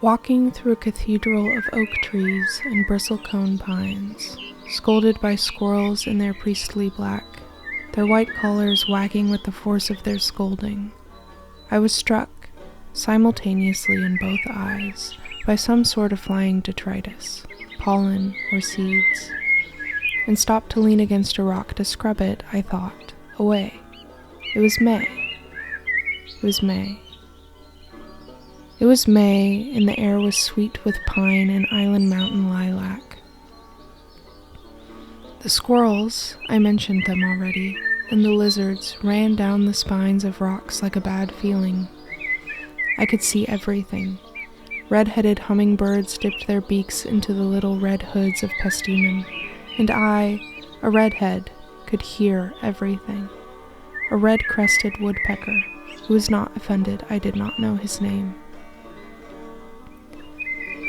Walking through a cathedral of oak trees and bristlecone pines, scolded by squirrels in their priestly black, their white collars wagging with the force of their scolding, I was struck, simultaneously in both eyes, by some sort of flying detritus, pollen or seeds, and stopped to lean against a rock to scrub it, I thought, away. It was May. It was May. It was May, and the air was sweet with pine and island mountain lilac. The squirrels, I mentioned them already, and the lizards ran down the spines of rocks like a bad feeling. I could see everything. Red-headed hummingbirds dipped their beaks into the little red hoods of Paestumon, and I, a redhead, could hear everything. A red-crested woodpecker, who was not offended I did not know his name.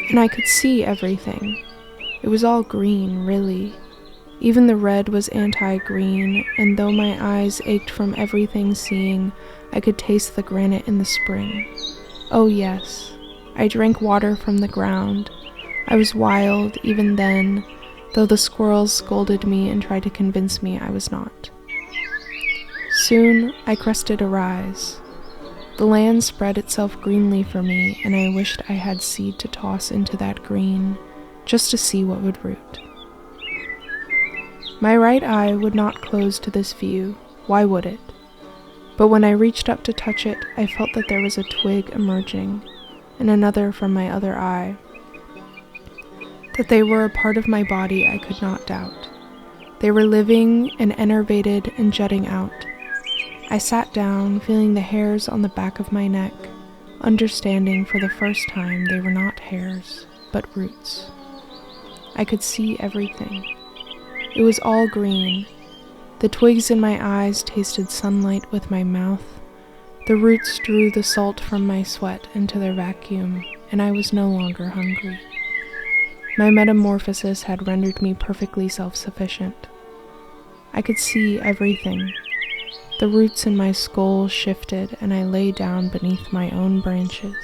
And I could see everything. It was all green, really. Even the red was anti-green, and though my eyes ached from everything seeing, I could taste the granite in the spring. Oh yes, I drank water from the ground. I was wild even then, though the squirrels scolded me and tried to convince me I was not. Soon I crested a rise. The land spread itself greenly for me, and I wished I had seed to toss into that green, just to see what would root. My right eye would not close to this view. Why would it? But when I reached up to touch it, I felt that there was a twig emerging, and another from my other eye. That they were a part of my body I could not doubt. They were living and enervated and jutting out. I sat down, feeling the hairs on the back of my neck, understanding for the first time they were not hairs, but roots. I could see everything. It was all green. The twigs in my eyes tasted sunlight with my mouth. The roots drew the salt from my sweat into their vacuum, and I was no longer hungry. My metamorphosis had rendered me perfectly self-sufficient. I could see everything. The roots in my skull shifted, and I lay down beneath my own branches.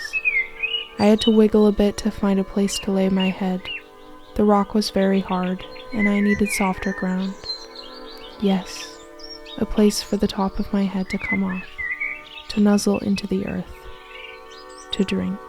I had to wiggle a bit to find a place to lay my head. The rock was very hard, and I needed softer ground. Yes, a place for the top of my head to come off, to nuzzle into the earth, to drink.